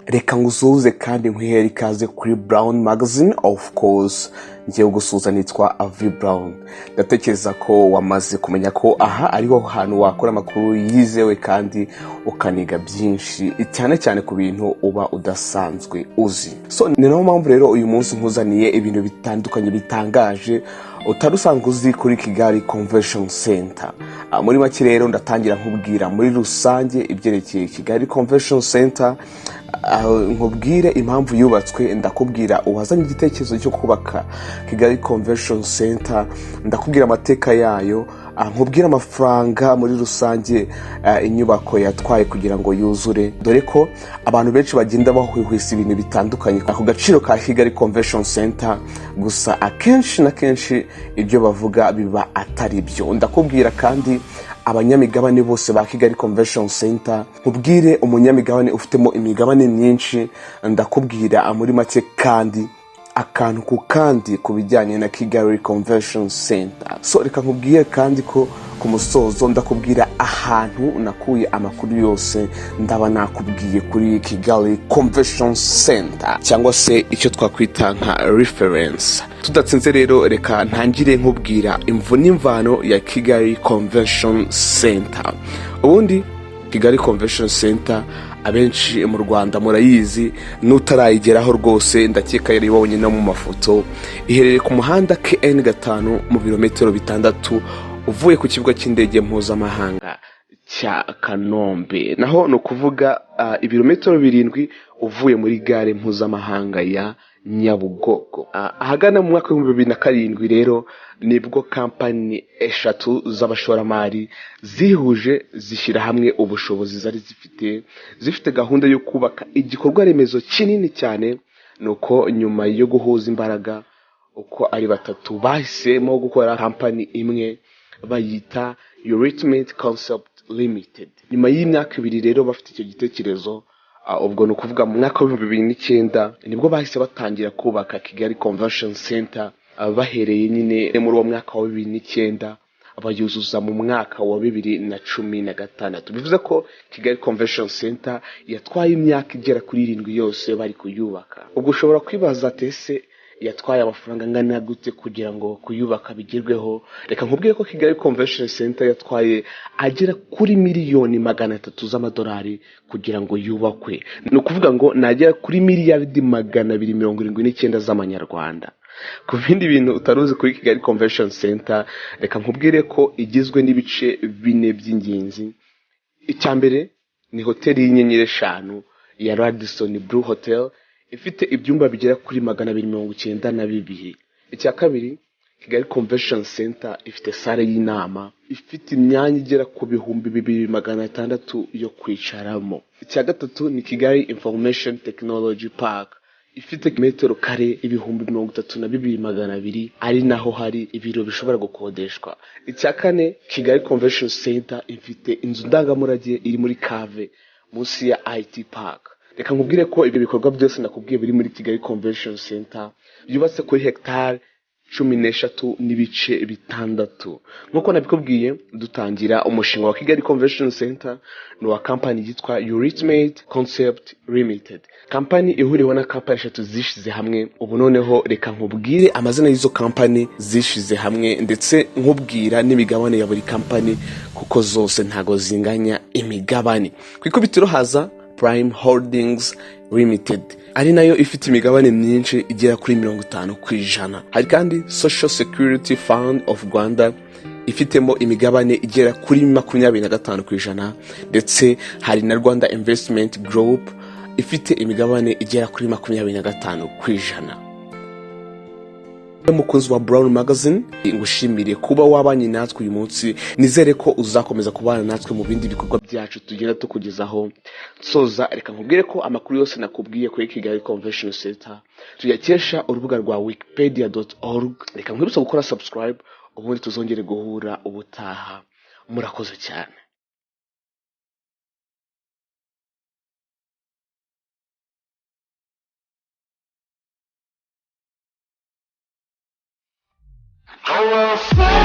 Reka ngusuhuze kandi nkwihere ikaze kuri Brown Magazine. Of course ngiye gusuhuza, nitwa Avi Brown. Ndatekereza ko wamaze kumenya ko aha ariho hantu wakora amakuru yizewe kandi ukaniga byinshi cyane cyane ku bintu uba udasanzwe uzi. So ni nayo mpamvu rero uyu munsi nkuzaniye ibintu bitandukanye bitangaje utari usanzwe uzi kuri Kigali Convention Center. Muri make rero ndatangira nkubwira muri rusange ibyerekeye Kigali Convention Center, nkubwire impamvu yubatswe, ndakubwira uwazanye igitekerezo cyo kubaka Kigali Convention Center, ndakubwira amateka yayo, nkubwira amafaranga muri rusange inyubako yatwaye kugira ngo yuzure, dore ko abantu benshi bagenda bahwihwisa ibintu bitandukanye ku gaciro ka Kigali Convention Center, gusa akenshi na kenshi ibyo bavuga biba atari byo. Ndakubwira kandi abanyamigabane bose ba Kigali Convention Center, nkubwire umunyamigabane ufitemo imigabane myinshi, ndakubwira muri make kandi akantu ku kandi kubijyanye na Kigali Convention Center. So reka nkubwire kandi ko ku musozo ndakubwira ahantu nakuye amakuru yose ndaba nakubwiye kuri Kigali Convention Center, cyangwa se icyo twakwita nka reference. Tudatsinze rero reka ntangire nkubwira imvu n'imvano ya Kigali Convention Center. Ubundi Kigali Convention Center abenshi mu Rwanda murayizi, nutarayigeraho rwose ndakeka yari ibonye no mu mafoto. Iherereye ku muhanda KN5 mu birometero 6 uvuye ku kibuga cy'indege mpuzamahanga cya Kanombe, naho no kuvuga ibirometero 7 uvuye muri gare mpuzamahanga ya Nyabugogo. Ahagana mu mwaka wa 2007 rero nibwo kampani 3 z'abashoramari zihuje zishyira hamwe ubushobozi zari zifite gahunda yo kubaka igikorwa remezo kinini cyane. Nuko nyuma yo guhuza imbaraga uko ari batatu bahisemo gukora kampani imwe bayita Ultimate Concept Limited. Nyuma y'imyaka 2 rero bafite icyo gitekerezo, ubwo no kuvuga mu mwaka wa 2009 nibwo bahise batangira kubaka Kigali Convention Center, bahereye nyine muri uwo mwaka wa 2009 abayuzuza mu mwaka wa 2016. Bivuze ko Kigali Convention Center yatwaye imyaka igera kuri 7 yose bari kuyubaka. Ubwo ushobora kwibaza tese yatwaye amafaranga angana gute kugira ngo kuyubaka bigerweho? Reka nkubwire ko Kigali Convention Center yatwaye agera kuri miliyoni 300 z'amadolari kugira ngo yubakwe. Ni ukuvuga ngo nagera kuri miliyaridi 279 z'amanyarwanda. Ku bindi bintu utaruzi kuri Kigali Convention Center, reka nkubwire ko igizwe n'ibice 4 by'ingenzi. Icyambere ni hoteli y'inyenyeri 5 ya Radisson Blu Hotel, ifite ibyumba bigera kuri 292. Icya kabiri, Kigali Convention Center ifite sale y'inama ifite imyanya igera ku 2600 yo kwicaramo. Icya gatatu ni Kigali Information Technology Park, ifite metero kare 32,200, ari naho hari ibiro bishobora gukodeshwa. Icya kane, Kigali Convention Center ifite inzu ndangamurage iri muri Kave munsi ya IT Park. Reka nkubwire ko ibyo bikorwa byose nakubwiye biri muri Kigali Convention Center yubatse kuri hectare 13 n'ibice 6. Nkuko nabikubwiye, dutangira umushinga wa Kigali Convention Center no wa kampani yitwa Ultimate Concept Limited, kampani ihuriweho na kampani 3 zishize hamwe. Ubu noneho reka nkubwire amazina y'izo kampani zishize hamwe, ndetse nkubwira n'imigabane ya buri kampani kuko zose ntago zinganya imigabane. Kwikubitiro haza Prime Holdings Limited, ari nayo ifite imigabane myinshi igera kuri 50%. Hari kandi Social Security Fund of Rwanda ifitemo imigabane igera kuri 25%, ndetse hari na Rwanda Investment Group ifite imigabane igera kuri 25%. Mukunzi wa Brown Magazine, ngushimire kuba wabanye natwe uyu munsi. Nizere ko uzakomeza kubana natwe mu bindi bikorwa byacu tugenda tukugezaho. Soza reka nkubwire ko amakuru yose nakubwiye kuri Kigali Convention Center tuyakesha urubuga rwa wikipedia.org. Reka nkwibutsa gukora subscribe, ubundi tuzongere guhura ubutaha. Murakoze cyane. will fly.